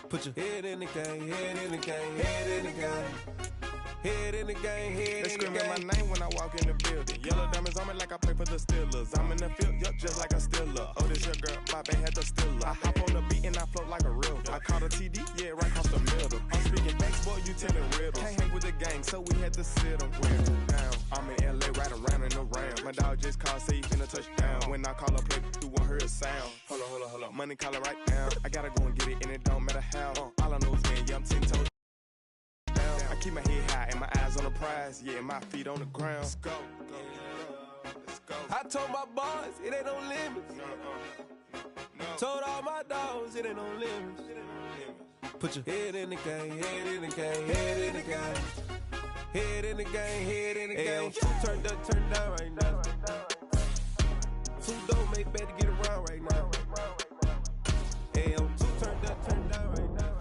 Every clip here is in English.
Put your head in the game, head in the game, head in the game. Head in the game, head they in the game. They screaming my name when I walk in the building. Yellow diamonds on me like I play for the Steelers. I'm in the field, yup, just like a Steeler. Oh, this your girl, my bad had the Steeler. I hop on the beat and I float like a river. I caught a TD, yeah, right across the middle. I'm speaking facts, boy, you telling riddles. Can't hang with the gang, so we had to sit them down. I'm in LA, right around and around. My dog just called, say he finna touchdown. When I call a play, you won't hear a sound. Hold on. Money call it right now. I gotta go and get it, and it don't matter how. All I know is when, yeah, I'm 10 toes. I keep my head high and my eyes on the prize, yeah, and my feet on the ground. Let's go. I told my boys, it ain't no limits. Told all my dogs, it ain't no limits. Put your head in the game, head in the game, head in the game. Head in the game, head in the game. Two turned up, turned down right now. Two don't make bad to get around right now. Hey, two turned up, turned down right now.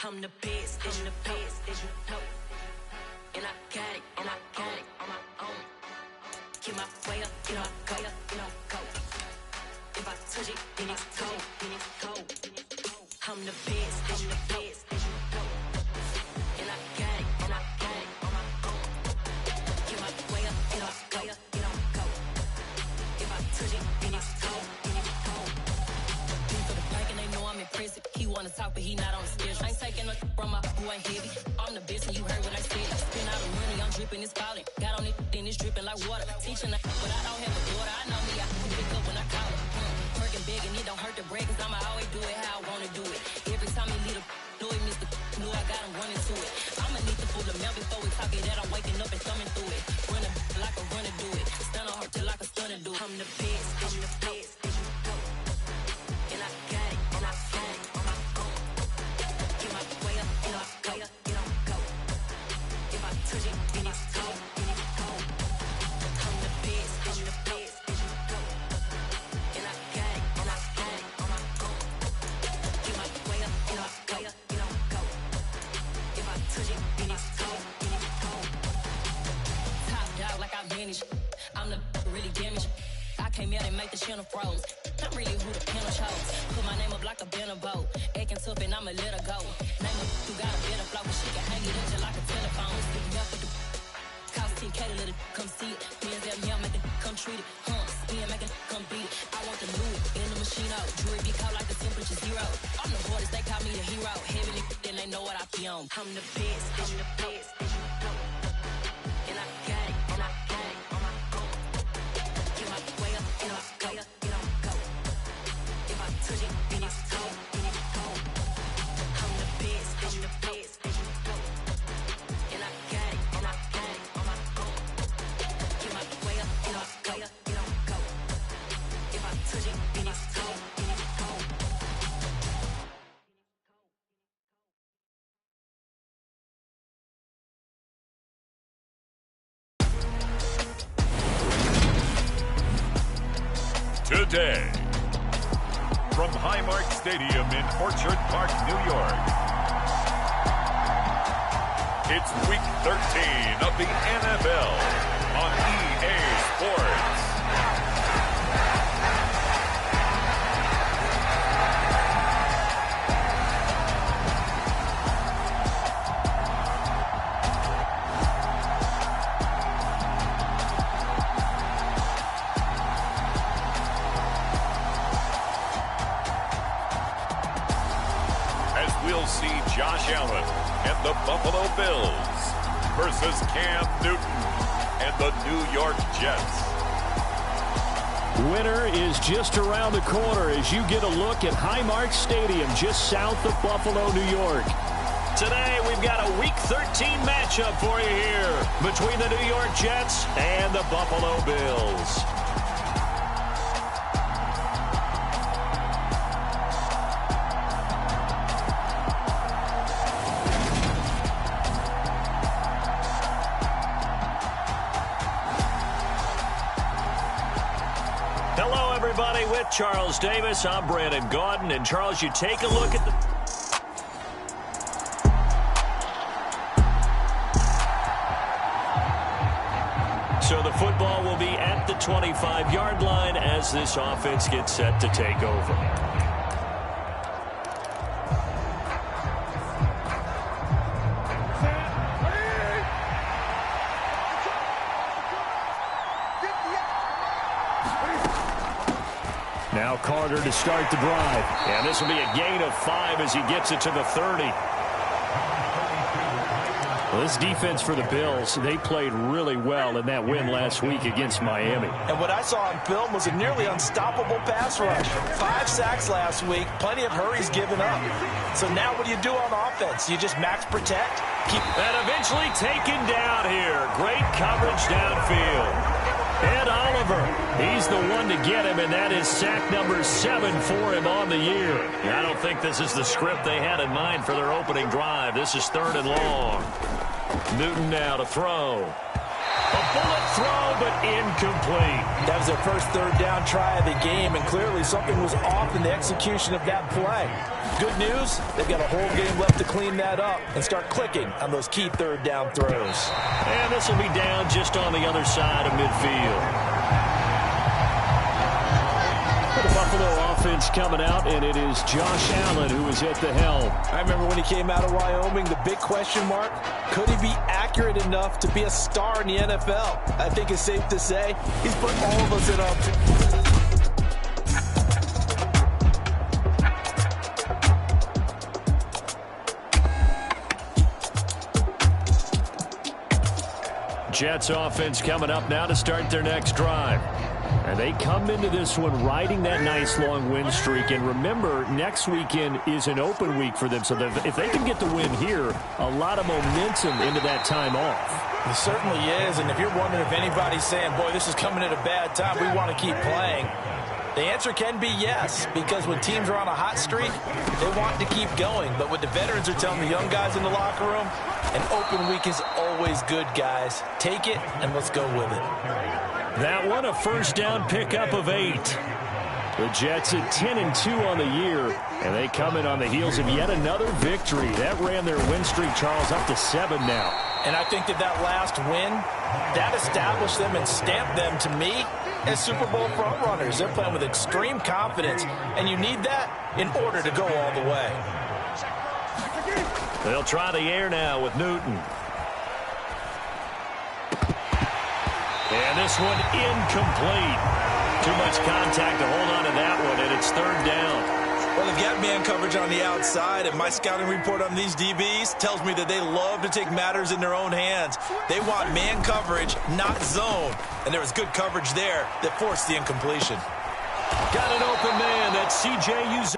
I'm the best, I'm the best, as you know. And I got it on my own. Get my way up, go. If I touch it, then it's cold. I'm the best, as you know. And I got it on my own. Get my way up, go. If I touch it, then it's cold. For the bike and they know I'm impressive. He wanna talk, but he not on the schedule. I ain't taking no from my who ain't heavy. I'm the best, and you heard what I said. Spend all the money, I'm dripping, it's falling. Got on it, then it's dripping like water. Teaching but I don't have a daughter. I know me, I can pick up when I call her. Working big, and it don't hurt to break, cause I'ma always do it how I wanna do it. Every time he lead a know it, Mr. Know I got him running to it. I'ma need to pull the mail before we talk it that I'm waking up and thumbing through it. Running like a runner do it. Stun on her till like a stunner do. I'm the best, I'm the best. And I got it on my own. Get my way up, go. If I touch it, then it's cold. I'm the best, and I got it on my own. Get my way up, go. If I touch it, then it's cold. Top dog like I manage. I'm the really damaged. I came out and make the channel froze. I'm really who the panel chose. Put my name up like a banner boat. Acting tough and I'ma let her go. Name her who got a better flow, but she can hang it up just like a telephone. Stick me up with the cost 10K to let it come see it. Bands at me, I'm making come treat it. Spin, making come beat it. I want the Louis in the machine out. Jewelry be cold like the temperature 0. I'm the hardest, they call me the hero. Heavy then they know what I be on. I'm the best, and I got it on my own. Get my way up, go. If I touch it, then it's cold. I'm the best, and I got it on my own. Get my way up, go. If I touch it, then it's cold. Today, from Highmark Stadium in Orchard Park, New York, it's Week 13 of the NFL on EA Sports. We'll see Josh Allen and the Buffalo Bills versus Cam Newton and the New York Jets. Winter is just around the corner as you get a look at Highmark Stadium just south of Buffalo, New York. Today we've got a Week 13 matchup for you here between the New York Jets and the Buffalo Bills. Hello, everybody. With Charles Davis, I'm Brandon Gaudin. And, Charles, you take a look at the... So the football will be at the 25-yard line as this offense gets set to take over. Now Carter to start the drive. And this will be a gain of 5 as he gets it to the 30. Well, this defense for the Bills, they played really well in that win last week against Miami. And what I saw on film was a nearly unstoppable pass rush. 5 sacks last week, plenty of hurries given up. So now what do you do on offense? You just max protect? And eventually taken down here. Great coverage downfield. Ed Oliver, he's the one to get him, and that is sack number 7 for him on the year. I don't think this is the script they had in mind for their opening drive. This is 3rd and long. Newton now to throw. A bullet throw, but incomplete. That was their first 3rd down try of the game, and clearly something was off in the execution of that play. Good news, they've got a whole game left to clean that up and start clicking on those key 3rd down throws. And this will be down just on the other side of midfield. The Buffalo offense coming out, and it is Josh Allen who is at the helm. I remember when he came out of Wyoming, the big question mark, could he be accurate enough to be a star in the NFL? I think it's safe to say he's put all of us in a Jets offense coming up now to start their next drive. And they come into this one riding that nice long win streak. And remember, next weekend is an open week for them. So if they can get the win here, a lot of momentum into that time off. It certainly is. And if you're wondering if anybody's saying, boy, this is coming at a bad time, we want to keep playing, the answer can be yes, because when teams are on a hot streak, they want to keep going. But what the veterans are telling the young guys in the locker room, an open week is always good, guys. Take it, and let's go with it. That one, a first down pickup of 8. The Jets at 10-2 on the year, and they come in on the heels of yet another victory. That ran their win streak, Charles, up to 7 now. And I think that last win, that established them and stamped them, to me, as Super Bowl frontrunners. They're playing with extreme confidence, and you need that in order to go all the way. They'll try the air now with Newton. And this one incomplete. Too much contact to hold on to that one, and it's 3rd down. Well, they've got man coverage on the outside, and my scouting report on these DBs tells me that they love to take matters in their own hands. They want man coverage, not zone. And there was good coverage there that forced the incompletion. Got an open man. That's C.J. Uzomah.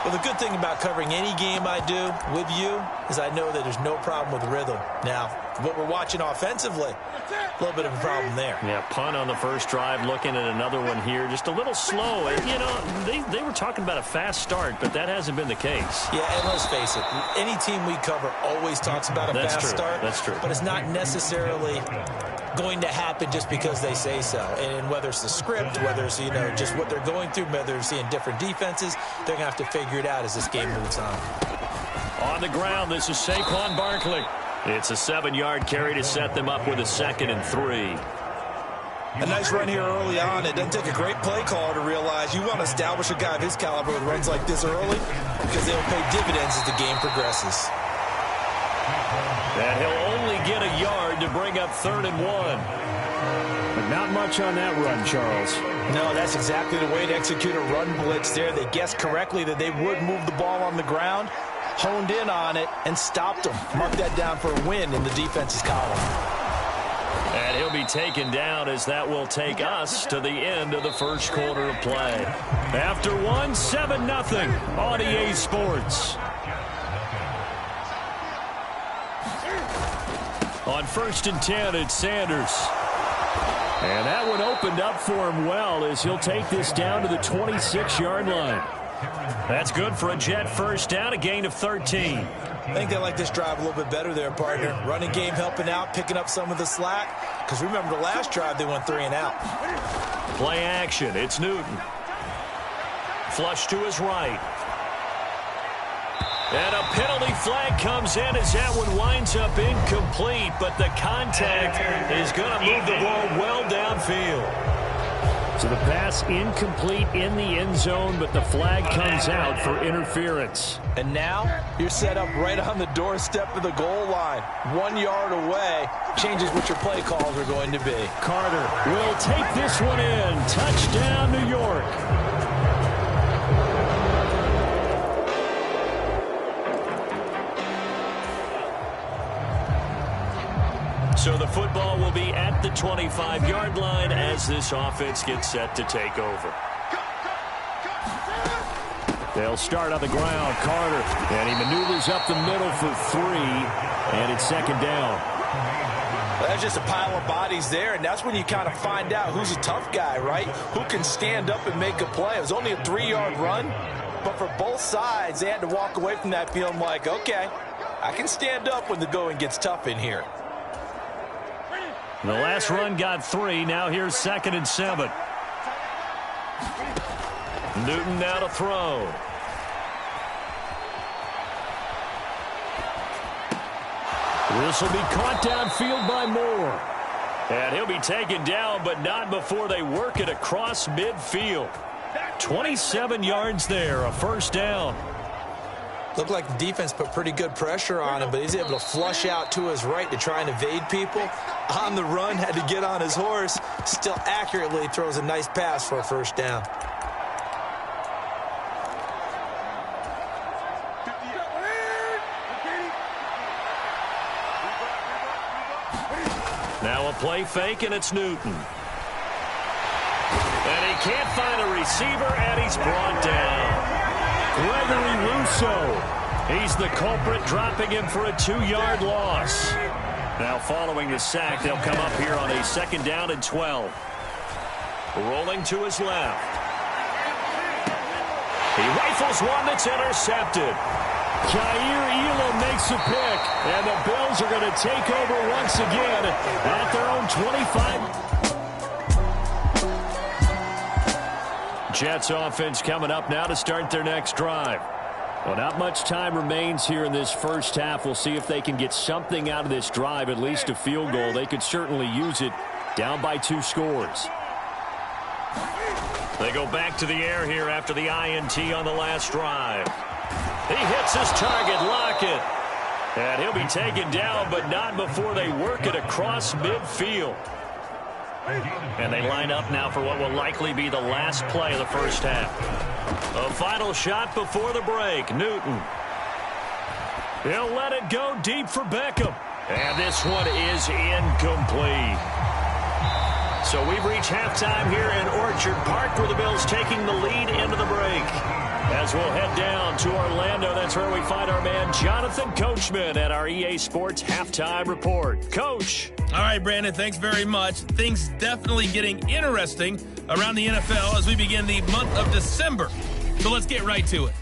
Well, the good thing about covering any game I do with you is I know that there's no problem with rhythm. Now, what we're watching offensively, a little bit of a problem there. Yeah, punt on the first drive, looking at another one here. Just a little slow. And, you know, they were talking about a fast start, but that hasn't been the case. Yeah, and let's face it, any team we cover always talks about a fast start. That's true. But it's not necessarily going to happen just because they say so. And whether it's the script, whether it's, you know, just what they're going through, whether they're seeing different defenses, they're going to have to figure it out as this game moves on. On the ground, this is Saquon Barkley. It's a 7-yard carry to set them up with a 2nd and 3. A nice run here early on. It doesn't take a great play caller to realize you want to establish a guy of his caliber with runs like this early because they'll pay dividends as the game progresses. And he'll only get a yard to bring up 3rd and 1. But not much on that run, Charles. No, that's exactly the way to execute a run blitz there. They guessed correctly that they would move the ball on the ground, honed in on it, and stopped them. Mark that down for a win in the defense's column. And he'll be taken down as that will take us to the end of the first quarter of play. After one, 7-0 on EA Sports. On 1st and 10, it's Sanders. And that one opened up for him well as he'll take this down to the 26-yard line. That's good for a Jet first down, a gain of 13. I think they like this drive a little bit better there, partner. Running game helping out, picking up some of the slack. Because remember the last drive, they went 3 and out. Play action. It's Newton. Flush to his right. And a penalty flag comes in as that one winds up incomplete, but the contact is going to move the ball well downfield. So the pass incomplete in the end zone, but the flag comes out for interference. And now you're set up right on the doorstep of the goal line. 1 yard away changes what your play calls are going to be. Carter will take this one in. Touchdown, New York. So the football will be at the 25-yard line as this offense gets set to take over. They'll start on the ground. Carter, and he maneuvers up the middle for 3, and it's second down. Well, that's just a pile of bodies there, and that's when you kind of find out who's a tough guy, right? Who can stand up and make a play. It was only a 3-yard run, but for both sides, they had to walk away from that feeling like, okay, I can stand up when the going gets tough in here. The last run got 3. Now here's 2nd and 7. Newton now to throw. This will be caught downfield by Moore. And he'll be taken down, but not before they work it across midfield. 27 yards there, a first down. Looked like the defense put pretty good pressure on him, but he's able to flush out to his right to try and evade people. On the run, had to get on his horse. Still accurately throws a nice pass for a first down. Now a play fake, and it's Newton. And he can't find a receiver, and he's brought down. Gregory Rousseau. He's the culprit, dropping him for a 2-yard loss. Now following the sack, they'll come up here on a 2nd down and 12. Rolling to his left. He rifles one that's intercepted. Jair Elam makes a pick, and the Bills are going to take over once again at their own 25. Jets offense coming up now to start their next drive. Well, not much time remains here in this first half. We'll see if they can get something out of this drive, at least a field goal. They could certainly use it, down by 2 scores. They go back to the air here after the INT on the last drive. He hits his target, Lockett. And he'll be taken down, but not before they work it across midfield. And they line up now for what will likely be the last play of the first half. A final shot before the break. Newton. He'll let it go deep for Beckham. And this one is incomplete. So we've reached halftime here in Orchard Park, where the Bills taking the lead into the break. As we'll head down to Orlando, that's where we find our man Jonathan Coachman at our EA Sports Halftime Report. Coach. All right, Brandon, thanks very much. Things definitely getting interesting around the NFL as we begin the month of December. So let's get right to it.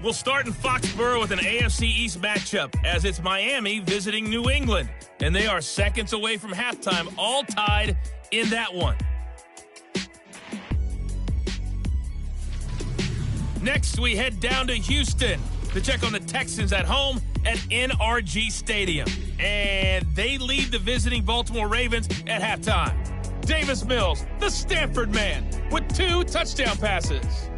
We'll start in Foxborough with an AFC East matchup as it's Miami visiting New England. And they are seconds away from halftime, all tied in that one. Next, we head down to Houston to check on the Texans at home at NRG Stadium. And they lead the visiting Baltimore Ravens at halftime. Davis Mills, the Stanford man, with 2 touchdown passes.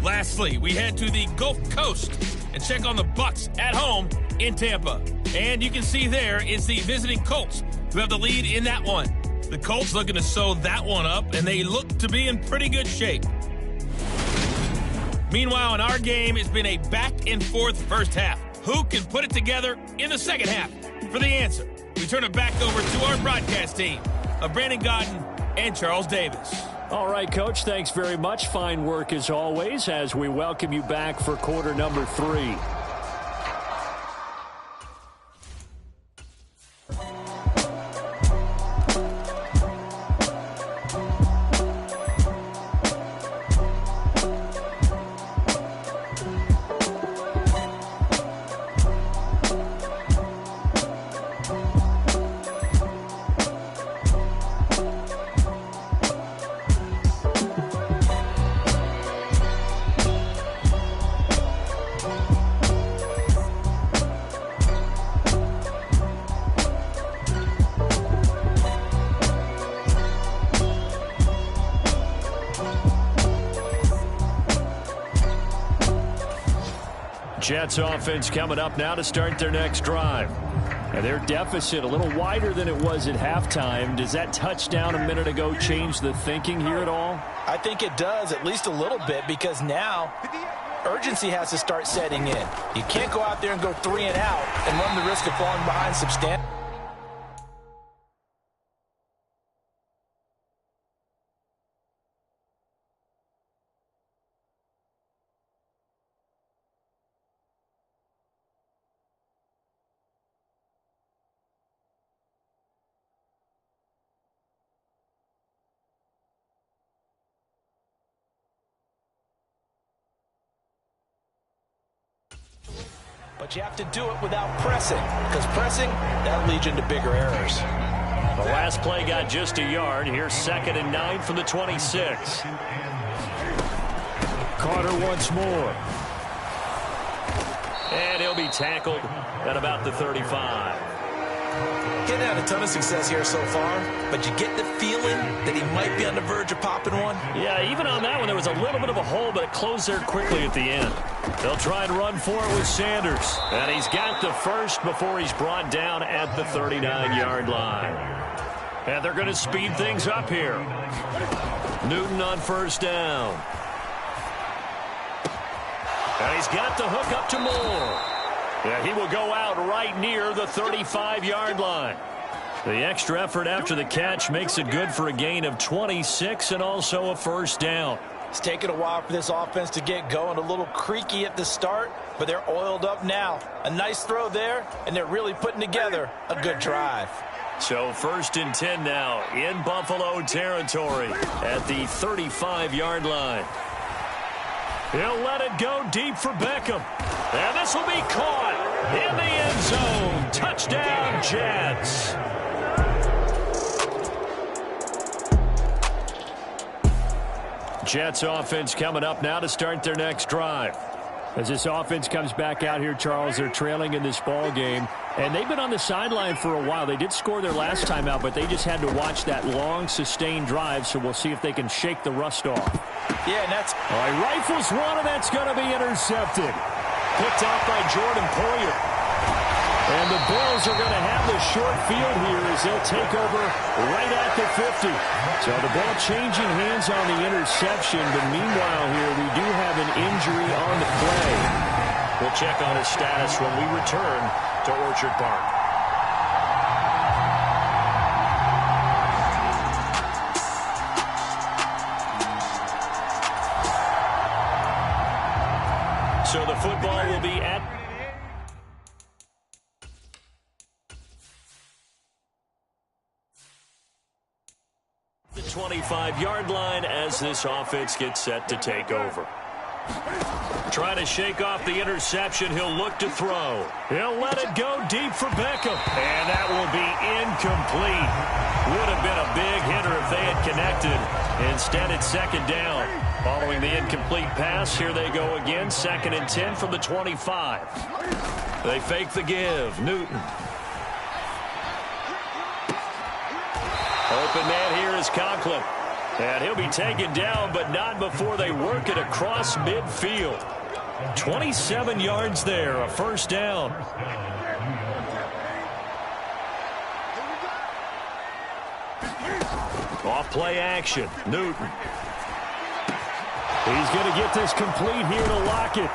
Lastly, we head to the Gulf Coast and check on the Bucs at home in Tampa. And you can see there is the visiting Colts who have the lead in that one. The Colts looking to sew that one up, and they look to be in pretty good shape. Meanwhile, in our game, it's been a back-and-forth first half. Who can put it together in the second half? For the answer, we turn it back over to our broadcast team of Brandon Godden and Charles Davis. All right, Coach, thanks very much. Fine work as always as we welcome you back for quarter number 3. Jets offense coming up now to start their next drive. And their deficit a little wider than it was at halftime. Does that touchdown a minute ago change the thinking here at all? I think it does, at least a little bit, because now urgency has to start setting in. You can't go out there and go 3 and out and run the risk of falling behind substantially. But you have to do it without pressing, because pressing, that leads into bigger errors. The last play got just a yard. Here's 2nd and 9 from the 26. Carter once more. And he'll be tackled at about the 35. Getting had a ton of success here so far, but you get the feeling that he might be on the verge of popping one. Yeah, even on that one, there was a little bit of a hole, but it closed there quickly at the end. They'll try and run for it with Sanders. And he's got the first before he's brought down at the 39-yard line. And they're going to speed things up here. Newton on 1st down. And he's got the hook up to Moore. Yeah, he will go out right near the 35-yard line. The extra effort after the catch makes it good for a gain of 26 and also a 1st down. It's taken a while for this offense to get going. A little creaky at the start, but they're oiled up now. A nice throw there, and they're really putting together a good drive. So 1st and 10 now in Buffalo territory at the 35-yard line. He'll let it go deep for Beckham. And this will be caught in the end zone. Touchdown, Jets. Jets offense coming up now to start their next drive. As this offense comes back out here, Charles, they're trailing in this ball game. And they've been on the sideline for a while. They did score their last time out, but they just had to watch that long, sustained drive. So we'll see if they can shake the rust off. Yeah, and that's... All right, rifles one, and that's going to be intercepted. Picked off by Jordan Poyer. And the Bills are going to have the short field here as they'll take over right at the 50. So the ball changing hands on the interception, but meanwhile here we do have an injury on the play. We'll check on his status when we return to Orchard Park. So the football will be at the 25-yard line as this offense gets set to take over. Trying to shake off the interception. He'll look to throw. He'll let it go deep for Beckham. And that will be incomplete. Would have been a big hitter if they had connected. Instead, it's 2nd down. Following the incomplete pass, here they go again. 2nd and 10 from the 25. They fake the give. Newton. Open man here is Conklin. And he'll be taken down, but not before they work it across midfield. 27 yards there, a 1st down. Off play action, Newton. He's going to get this complete here to Lockett.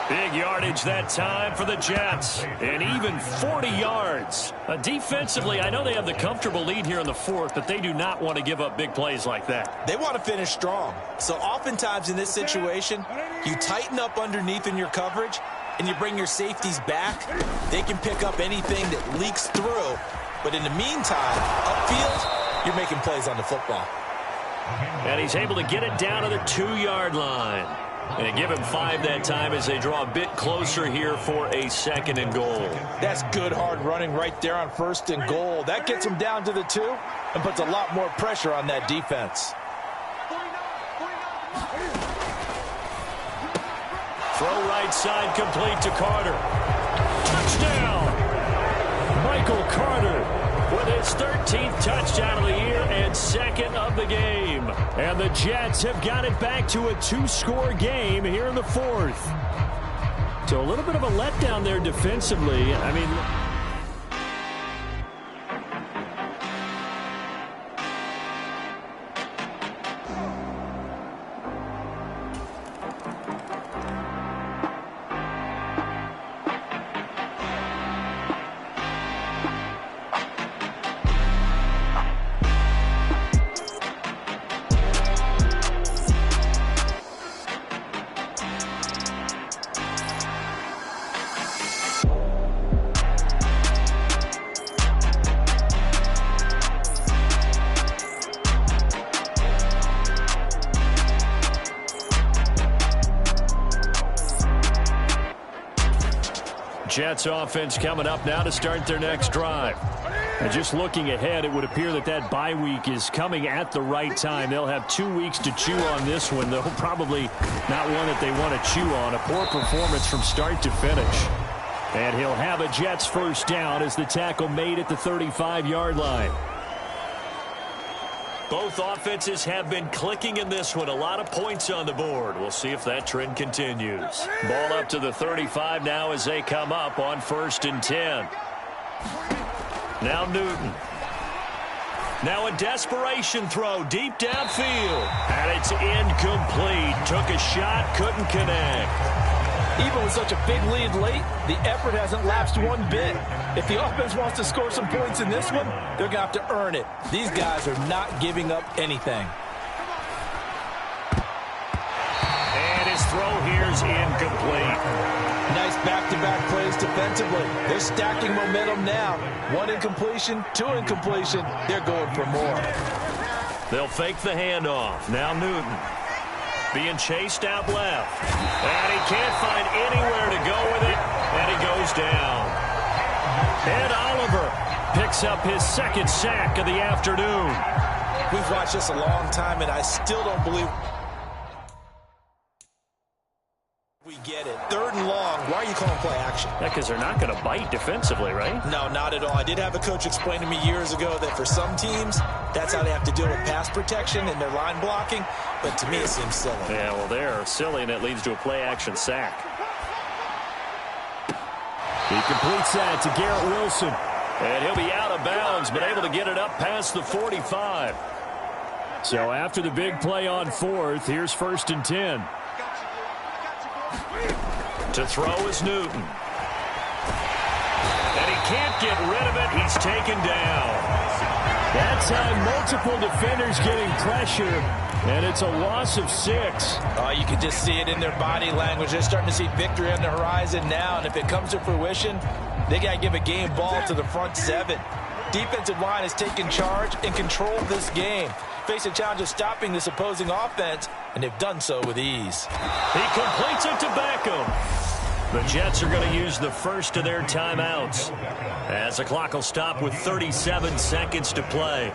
Big yardage that time for the Jets. And even 40 yards. Defensively, I know they have the comfortable lead here in the 4th, but they do not want to give up big plays like that. They want to finish strong. So oftentimes in this situation, you tighten up underneath in your coverage, and you bring your safeties back. They can pick up anything that leaks through. But in the meantime, upfield, you're making plays on the football. And he's able to get it down to the 2-yard line. And give him 5 that time as they draw a bit closer here for a 2nd and goal. That's good hard running right there on 1st and goal. That gets them down to the 2 and puts a lot more pressure on that defense. Throw right side complete to Carter. Touchdown! Michael Carter with his 13th touchdown of the year and 2nd of the game. And the Jets have got it back to a 2-score game here in the 4th. So a little bit of a letdown there defensively. I mean, Jets offense coming up now to start their next drive. And just looking ahead, it would appear that that bye week is coming at the right time. They'll have 2 weeks to chew on this one, though probably not one that they want to chew on. A poor performance from start to finish. And he'll have a Jets first down as the tackle made at the 35-yard line. Both offenses have been clicking in this one. A lot of points on the board. We'll see if that trend continues. Ball up to the 35 now as they come up on 1st and 10. Now Newton. Now a desperation throw deep downfield. And it's incomplete. Took a shot, couldn't connect. Even with such a big lead late, the effort hasn't lapsed one bit. If the offense wants to score some points in this one, they're going to have to earn it. These guys are not giving up anything. And his throw here's incomplete. Nice back-to-back plays defensively. They're stacking momentum now. 1 incompletion, 2 incompletion. They're going for more. They'll fake the handoff. Now Newton. Being chased out left. And he can't find anywhere to go with it. And he goes down. Ed Oliver picks up his 2nd sack of the afternoon. We've watched this a long time, and I still don't believe we get it. 3rd and long. Why are you calling play action? Yeah, because they're not going to bite defensively, right? No, not at all. I did have a coach explain to me years ago that for some teams, that's how they have to deal with pass protection and their line blocking. But to me, it seems silly. Yeah, well, they're silly, and it leads to a play-action sack. He completes that to Garrett Wilson. And he'll be out of bounds, but able to get it up past the 45. So after the big play on 4th, here's 1st and 10. To throw is Newton. And he can't get rid of it. He's taken down. That time, multiple defenders getting pressure, and it's a loss of 6. Oh, you can just see it in their body language. They're starting to see victory on the horizon now, and if it comes to fruition, they got to give a game ball to the front 7. Defensive line has taken charge and controlled this game. Face a challenge of stopping this opposing offense, and they've done so with ease. He completes it to Beckham. The Jets are going to use the first of their timeouts as the clock will stop with 37 seconds to play.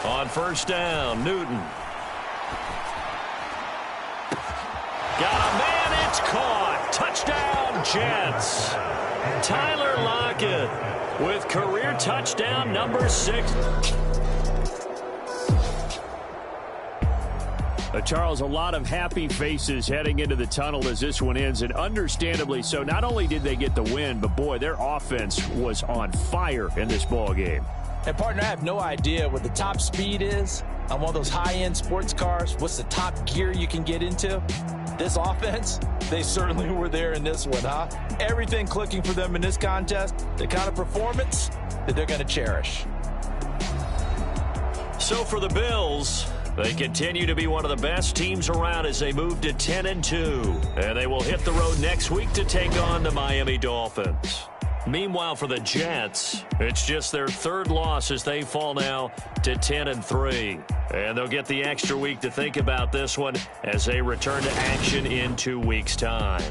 On 1st down, Newton. Got a man, it's caught. Touchdown, Jets. Tyler Lockett with career touchdown number 6. Charles, a lot of happy faces heading into the tunnel as this one ends, and understandably so. Not only did they get the win, but boy, their offense was on fire in this ball game. And partner, I have no idea what the top speed is on one of those high-end sports cars. What's the top gear you can get into? This offense, they certainly were there in this one, huh? Everything clicking for them in this contest, the kind of performance that they're going to cherish. So for the Bills, they continue to be one of the best teams around as they move to 10-2. And they will hit the road next week to take on the Miami Dolphins. Meanwhile, for the Jets, it's just their 3rd loss as they fall now to 10-3. And they'll get the extra week to think about this one as they return to action in 2 weeks' time.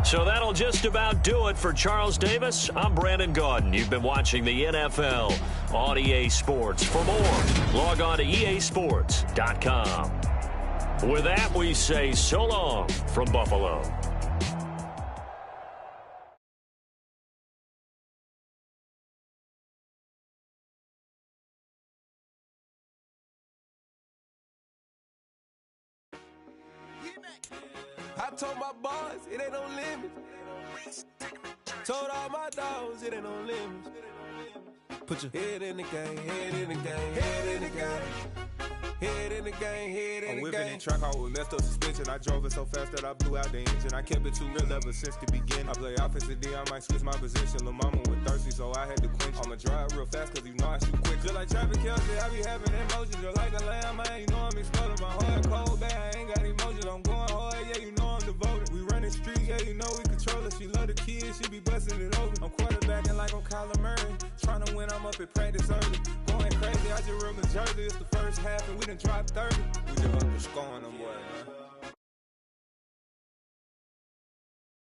So that'll just about do it for Charles Davis. I'm Brandon Gaudin. You've been watching the NFL on EA Sports. For more, log on to easports.com. With that, we say so long from Buffalo. I told my boys, it ain't no limit. Told all my dogs, it ain't no limits. Put your head in the game, head in the game, head in the game. Head in the game, head in the game. I'm whipping in track out with messed up suspension. I drove it so fast that I blew out the engine. I kept it too real ever since the beginning. I play offensive D, I might switch my position. Lil' mama was thirsty, so I had to quench. I'ma drive real fast, cause you know I shoot quick. Just like Travis Kelsey, I be having emotions. Just like a lamb, man, you know I'm exploding. My heart cold, bad, I ain't got emotions. I'm going hard, yeah, you know I'm devoted. We running streets, yeah, you know we control it. She love the kids, she be busting it over. I'm quarterbacking like I'm Kyler Murray. Trying to win, I'm up at practice early. Going crazy, I just real New Jersey. It's the first half and we done dropped 30. We just up to scoring them, boy, man.